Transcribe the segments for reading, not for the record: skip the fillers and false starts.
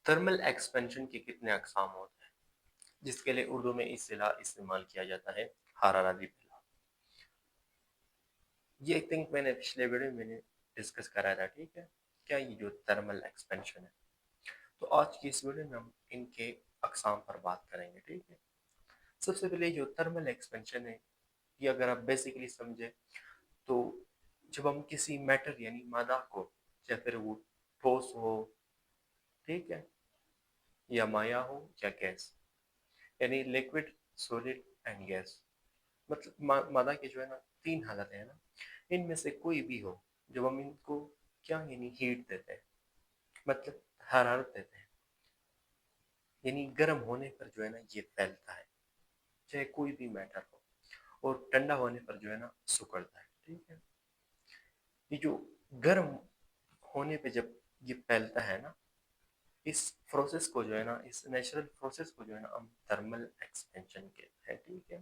Thermal expansion کے کتنے اقسام ہوتے ہیں، جس کے لیے اردو میں اصطلاح استعمال کیا جاتا ہے حرارتی پھیلاؤ. یہ آئی تھنک میں نے پچھلے ویڈیو میں ڈسکس کرایا تھا. ٹھیک ہے، کیا یہ جو تھرمل ایکسپینشن ہے، تو آج کی اس ویڈیو میں ہم ان کے اقسام پر بات کریں گے. ٹھیک ہے، سب سے پہلے جو تھرمل ایکسپینشن ہے، یہ اگر آپ بیسیکلی سمجھے تو جب ہم کسی میٹر یعنی مادہ کو، یا پھر وہ ٹھوس ہو، ٹھیک ہے، یا مایع ہو یا گیس، یعنی لیکوڈ، سولڈ اینڈ گیس، مطلب مادہ کے جو ہے نا تین حالتیں ہیں نا، ان میں سے کوئی بھی ہو، جب ہم ان کو کیا یعنی ہیٹ دیتے ہیں، مطلب حرارت دیتے ہیں، یعنی گرم ہونے پر جو ہے نا یہ پھیلتا ہے، چاہے کوئی بھی میٹر ہو، اور ٹھنڈا ہونے پر جو ہے نا سکڑتا ہے. ٹھیک ہے، یہ جو گرم ہونے پہ جب یہ پھیلتا ہے نا، اس پروسیس کو جو ہے نا، اس نیچرل پروسیس کو جو ہے نا ہم تھرمل ایکسپینشن کہتے ہیں. ٹھیک ہے،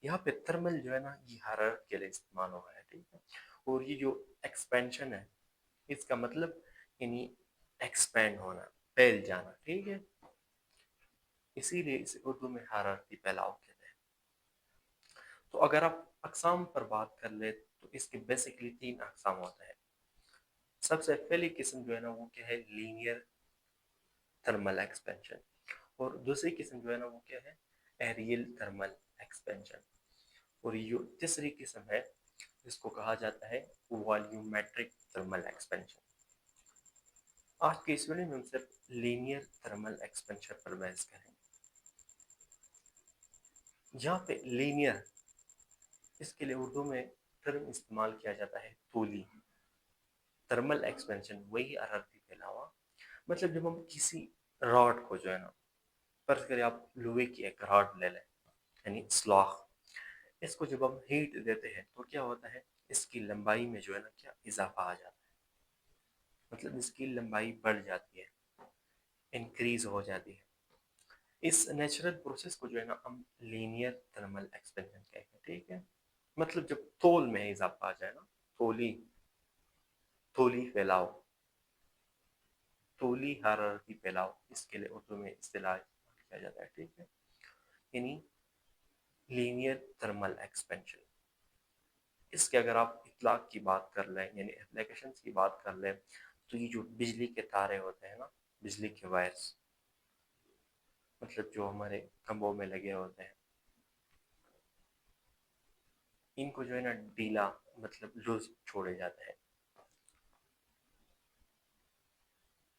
یہاں پہ تھرمل جو ہے نا یہ حرارت کے لیے استعمال ہوا ہے. ٹھیک ہے، اور یہ جو ایکسپینشن ہے، اس کا مطلب یعنی ایکسپینڈ ہونا، پھیل جانا. ٹھیک ہے، اسی لیے اسے اردو میں حرارتی پھیلاؤ کہتے ہیں. تو اگر آپ اقسام پر بات کر لیں تو اس کے بیسکلی تین اقسام ہوتے ہیں. سب سے پہلی قسم جو ہے نا وہ کیا ہے، لینئر تھرمل ایکسپینشن، اور دوسری قسم جو ہے نا وہ کیا ہے، ایریل تھرمل ایکسپینشن، اور یہ جو تیسری قسم ہے اس کو کہا جاتا ہے والیومیٹرک تھرمل ایکسپینشن. آج کے اس ویڈیو میں ہم صرف لینئر تھرمل ایکسپینشن پر بحث کریں گے. یہاں پہ لینئر، اس کے لیے اردو میں ٹرم استعمال کیا جاتا ہے طولی. تھرمل ایکسپینشن وہی حرارتی پھیلاوا، مطلب جب ہم کسی راڈ کو جو ہے نا، فرض کریں آپ لوہے کی ایک راڈ لے لیں یعنی سلاخ، اس کو جب ہم ہیٹ دیتے ہیں تو کیا ہوتا ہے، اس کی لمبائی میں جو ہے نا کیا اضافہ آ جاتا ہے، مطلب اس کی لمبائی بڑھ جاتی ہے، انکریز ہو جاتی ہے. اس نیچرل پروسیس کو جو ہے نا ہم لینئر تھرمل ایکسپینشن کہتے ہیں. ٹھیک ہے، مطلب جب طول میں اضافہ آ جائے نا، طولی پھیلاؤ، طولی حرارتی پھیلاؤ، اس کے لیے اردو میں اصطلاح استعمال کیا جاتا ہے. ٹھیک ہے، یعنی لینئر تھرمل ایکسپینشن. اس کے اگر آپ اطلاق کی بات کر لیں یعنی اپلیکیشنز کی بات کر لیں تو یہ جو بجلی کے تارے ہوتے ہیں نا، بجلی کے وائرز، مطلب جو ہمارے کمبوں میں لگے ہوتے ہیں، ان کو جو ہے نا ڈھیلا مطلب لوز چھوڑے جاتے ہیں،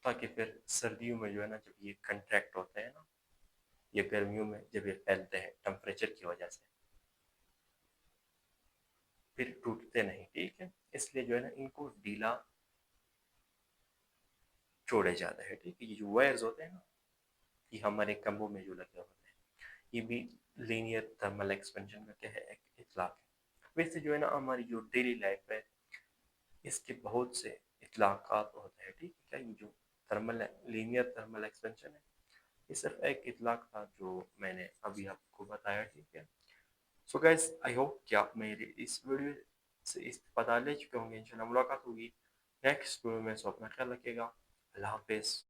تاکہ پھر سردیوں میں جو ہے نا جب یہ کنٹریکٹ ہوتے ہیں نا، یا گرمیوں میں جب یہ پھیلتے ہیں ٹمپریچر کی وجہ سے، پھر ٹوٹتے نہیں. ٹھیک ہے، اس لیے جو ہے نا ان کو ڈھیلا چھوڑے جاتا ہے. ٹھیک ہے، یہ جو وائرز ہوتے ہیں نا، یہ ہمارے کمبوں میں جو لگے ہوتے ہیں، یہ بھی لینئر تھرمل ایکسپینشن کا کیا ہے، ایک اطلاق ہے. ویسے جو ہے نا ہماری جو ڈیلی لائف ہے، اس کے بہت سے اطلاقات ہوتے ہیں. ٹھیک ہے، کیا یہ جو لینئر تھرمل ایکسپینشن ہے، یہ صرف ایک اطلاق تھا جو میں نے ابھی آپ کو بتایا. ٹھیک ہے، سو گائز آئی ہوپ کہ آپ میرے اس ویڈیو سے استفادہ لے چکے ہوں گے. انشاءاللہ ملاقات ہوگی نیکسٹ ویڈیو میں. سو اپنا خیال رکھیے گا. اللہ حافظ.